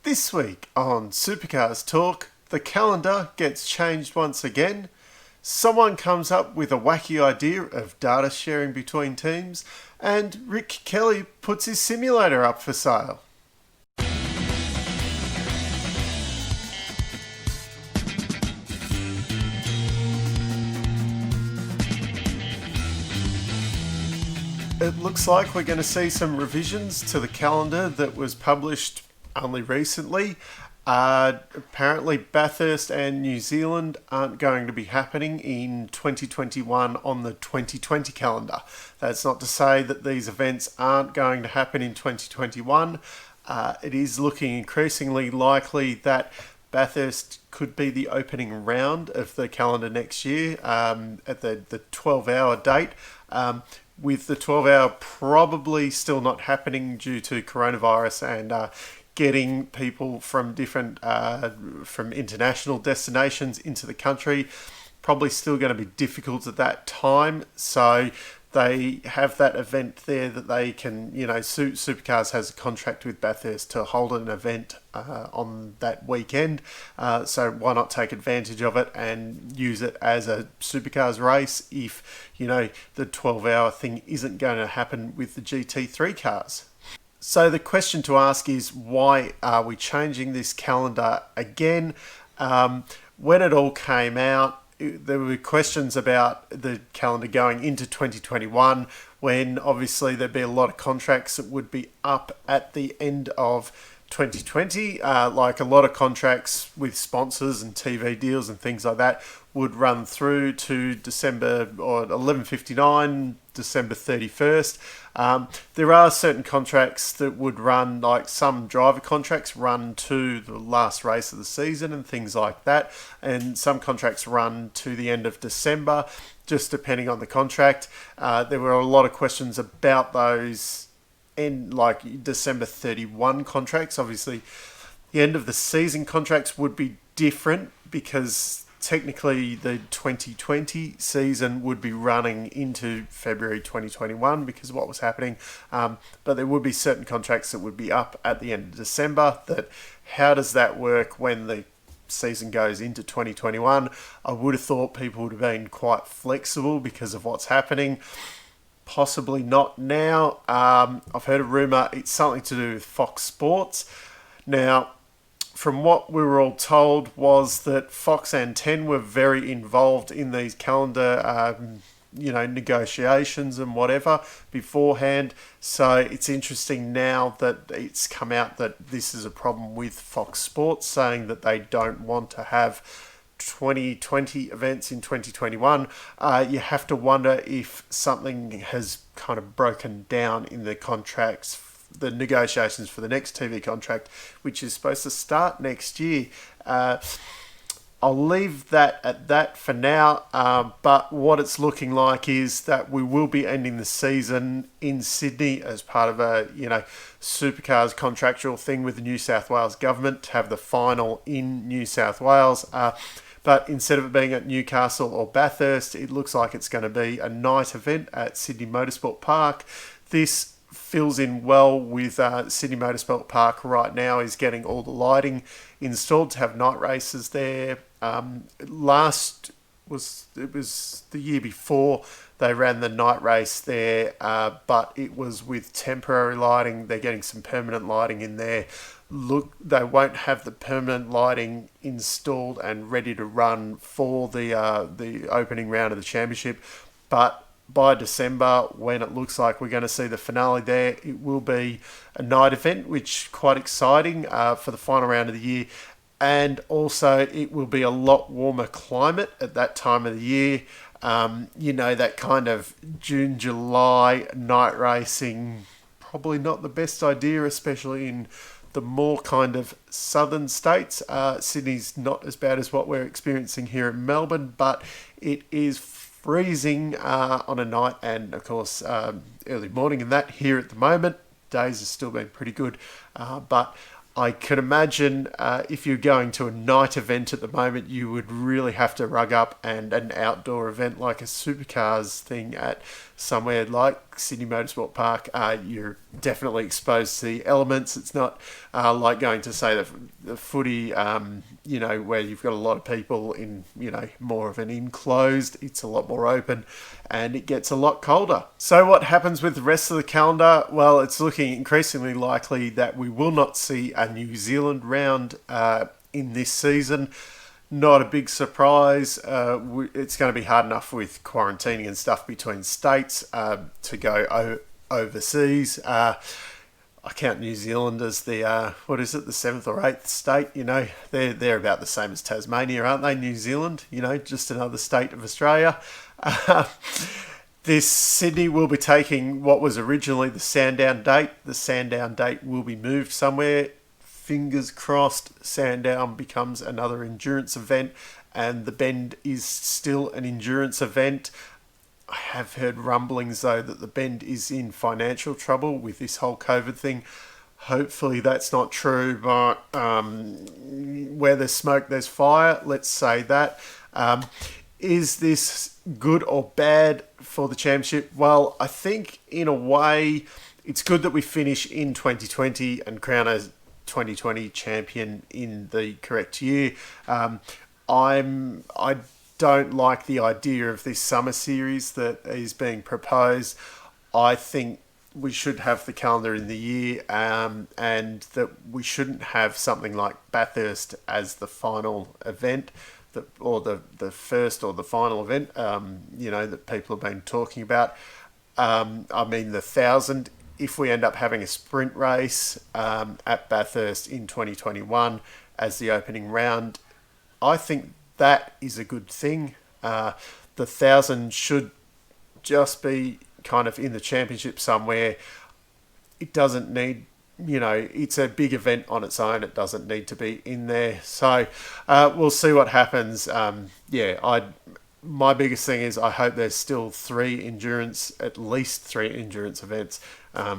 This week on Supercars Talk, the calendar gets changed once again. Someone comes up with a wacky idea of data sharing between teams, and Rick Kelly puts his simulator up for sale. It looks like we're going to see some revisions to the calendar that was published only recently. Apparently Bathurst and New Zealand aren't going to be happening in 2021 on the 2020 calendar. That's not to say that these events aren't going to happen in 2021. It is looking increasingly likely that Bathurst could be the opening round of the calendar next year at the 12-hour date. With the 12-hour probably still not happening due to coronavirus and getting people from different from international destinations into the country probably still going to be difficult at that time. So they have that event there that they can, Supercars has a contract with Bathurst to hold an event on that weekend. So why not take advantage of it and use it as a Supercars race if, the 12-hour thing isn't going to happen with the GT3 cars. So the question to ask is, why are we changing this calendar again? When it all came out, there were questions about the calendar going into 2021 when obviously there'd be a lot of contracts that would be up at the end of 2020. Like a lot of contracts with sponsors and TV deals and things like that would run through to December or 11/59, December 31st. There are certain contracts that would run, like some driver contracts run to the last race of the season and things like that. And some contracts run to the end of December, just depending on the contract. There were a lot of questions about those like December 31 contracts. Obviously, the end of the season contracts would be different because technically the 2020 season would be running into February 2021 because of what was happening. But there would be certain contracts that would be up at the end of December. How does that work when the season goes into 2021? I would have thought people would have been quite flexible because of what's happening. Possibly not now. I've heard a rumour it's something to do with Fox Sports. Now, from what we were all told was that Fox and 10 were very involved in these calendar, negotiations and whatever beforehand. So it's interesting now that it's come out that this is a problem with Fox Sports, saying that they don't want to have 2020 events in 2021. You have to wonder if something has kind of broken down in the contracts, the negotiations for the next TV contract, which is supposed to start next year. I'll leave that at that for now, but what it's looking like is that we will be ending the season in Sydney as part of a Supercars contractual thing with the New South Wales government to have the final in New South Wales. But instead of it being at Newcastle or Bathurst, it looks like it's going to be a night event at Sydney Motorsport Park. This fills in well with Sydney Motorsport Park right now is getting all the lighting installed to have night races there. It was the year before they ran the night race there, but it was with temporary lighting. They're getting some permanent lighting in there. Look, they won't have the permanent lighting installed and ready to run for the opening round of the championship, but by December, when it looks like we're going to see the finale there, it will be a night event, which is quite exciting for the final round of the year. And also, it will be a lot warmer climate at that time of the year. That kind of June, July night racing, probably not the best idea, especially in the more kind of southern states. Sydney's not as bad as what we're experiencing here in Melbourne, but it is freezing on a night and, of course, early morning and that here at the moment. Days have still been pretty good, but I can imagine if you're going to a night event at the moment, you would really have to rug up, and an outdoor event like a Supercars thing at somewhere like Park, Sydney Motorsport Park, you're definitely exposed to the elements. It's not like going to, say, the footy, where you've got a lot of people in, more of an enclosed. It's a lot more open and it gets a lot colder. So what happens with the rest of the calendar? Well, it's looking increasingly likely that we will not see a New Zealand round in this season. Not a big surprise. It's going to be hard enough with quarantining and stuff between states to go overseas. I count New Zealand as the the 7th or 8th state. They're about the same as Tasmania, aren't they? New Zealand, just another state of Australia. This Sydney will be taking what was originally the Sandown date. The Sandown date will be moved somewhere. Fingers crossed, Sandown becomes another endurance event, and the Bend is still an endurance event. I have heard rumblings, though, that the Bend is in financial trouble with this whole COVID thing. Hopefully that's not true, but where there's smoke, there's fire. Let's say that. Is this good or bad for the championship? Well, I think in a way it's good that we finish in 2020 and crown a 2020 champion in the correct year. I don't like the idea of this summer series that is being proposed. I think we should have the calendar in the year, and that we shouldn't have something like Bathurst as the final event, or the first or the final event, that people have been talking about. The 1,000, if we end up having a sprint race at Bathurst in 2021 as the opening round, I think that is a good thing. The 1,000 should just be kind of in the championship somewhere. It doesn't need, it's a big event on its own. It doesn't need to be in there. So we'll see what happens. My biggest thing is I hope there's still at least three endurance events. I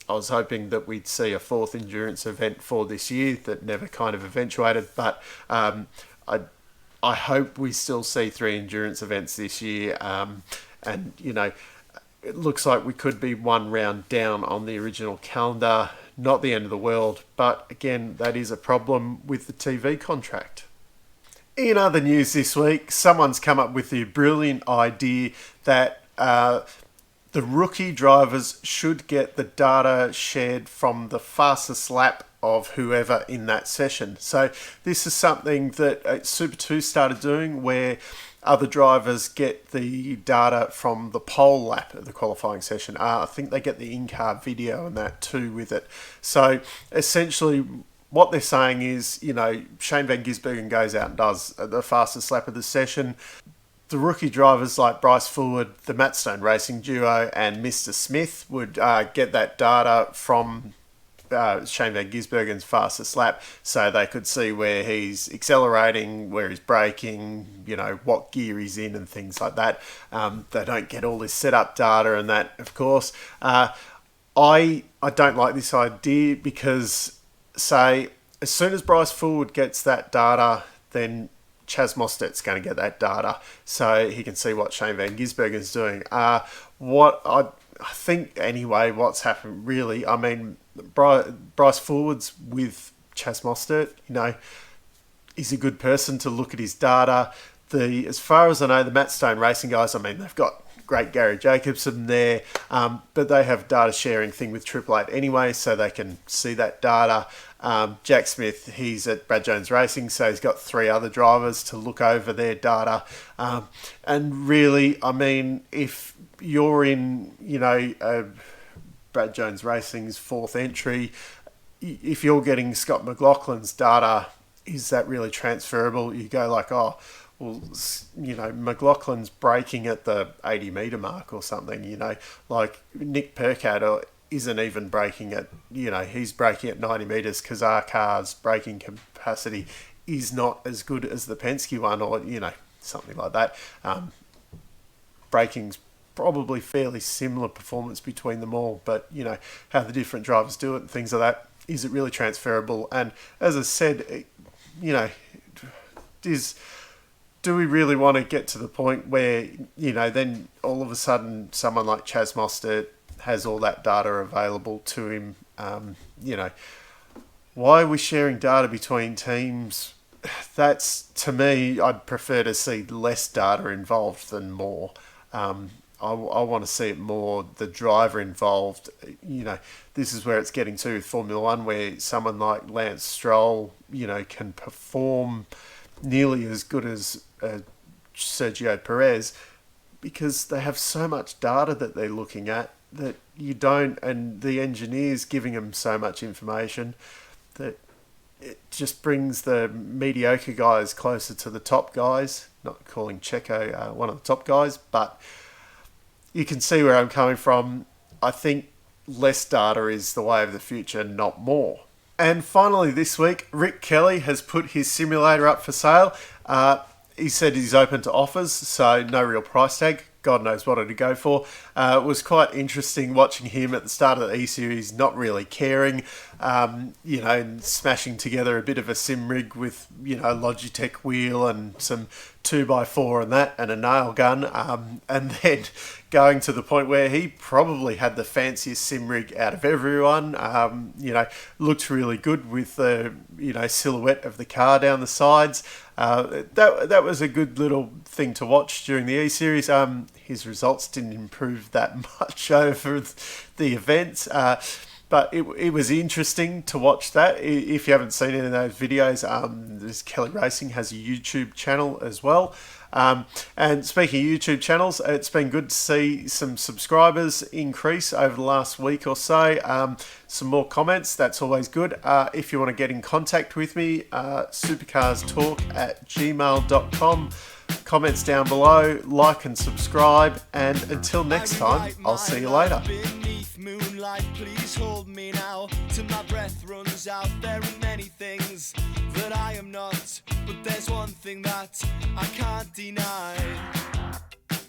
was hoping that we'd see a 4th endurance event for this year that never kind of eventuated, but I hope we still see 3 endurance events this year. It looks like we could be 1 round down on the original calendar. Not the end of the world, but again, that is a problem with the TV contract. In other news this week, someone's come up with the brilliant idea that the rookie drivers should get the data shared from the fastest lap of whoever in that session. So this is something that Super 2 started doing, where other drivers get the data from the pole lap of the qualifying session. I think they get the in-car video and that too with it. So essentially what they're saying is, Shane Van Gisbergen goes out and does the fastest lap of the session. The rookie drivers like Bryce Fullwood, the Matt Stone Racing duo, and Mr. Smith would get that data from Shane Van Gisbergen's fastest lap, so they could see where he's accelerating, where he's braking, what gear he's in and things like that. They don't get all this setup data and that, of course. I don't like this idea because, say, as soon as Bryce Fullwood gets that data, then Chaz Mostert going to get that data, so he can see what Shane Van Gisbergen is doing. What I think anyway, what's happened really, Bryce Fullwood's with Chaz Mostert, he's a good person to look at his data. As far as I know, the Matt Stone Racing guys, they've got great Gary Jacobson there, but they have data sharing thing with Triple Eight anyway, so they can see that data. Jack Smith, he's at Brad Jones Racing, so he's got 3 other drivers to look over their data. And really, if you're in, Brad Jones Racing's 4th entry, if you're getting Scott McLaughlin's data, is that really transferable? You go like, McLaughlin's braking at the 80 metre mark or something, like Nick Percat isn't even braking at, he's braking at 90 metres because our car's braking capacity is not as good as the Penske one, or, something like that. Braking's probably fairly similar performance between them all, but, how the different drivers do it and things like that, is it really transferable? And as I said, do we really want to get to the point where, then all of a sudden someone like Chaz Mostert has all that data available to him. You know, why are we sharing data between teams? That's, to me, I'd prefer to see less data involved than more. I want to see it more, the driver involved. You know, this is where it's getting to with Formula One, where someone like Lance Stroll, you know, can perform nearly as good as Sergio Perez, because they have so much data that they're looking at that you don't, and the engineers giving them so much information that it just brings the mediocre guys closer to the top guys. Not calling Checo one of the top guys, but you can see where I'm coming from. I think less data is the way of the future, not more. And finally this week, Rick Kelly has put his simulator up for sale. He said he's open to offers, so no real price tag. God knows what it'd go for. It was quite interesting watching him at the start of the E-Series not really caring, you know, and smashing together a bit of a sim rig with, you know, Logitech wheel and some 2x4 and that, and a nail gun, and then going to the point where he probably had the fanciest sim rig out of everyone. You know, looked really good with the, you know, silhouette of the car down the sides. That was a good little thing to watch during the E-Series. His results didn't improve that much over the events, but it was interesting to watch that. If you haven't seen any of those videos, this Kelly Racing has a YouTube channel as well. And speaking of YouTube channels, it's been good to see some subscribers increase over the last week or so. Some more comments, that's always good. If you want to get in contact with me, supercarstalk@gmail.com. Comments down below, like and subscribe, and until next time, I'll see you later. Moonlight, please hold me now, till my breath runs out. There are many things that I am not, but there's one thing that I can't deny.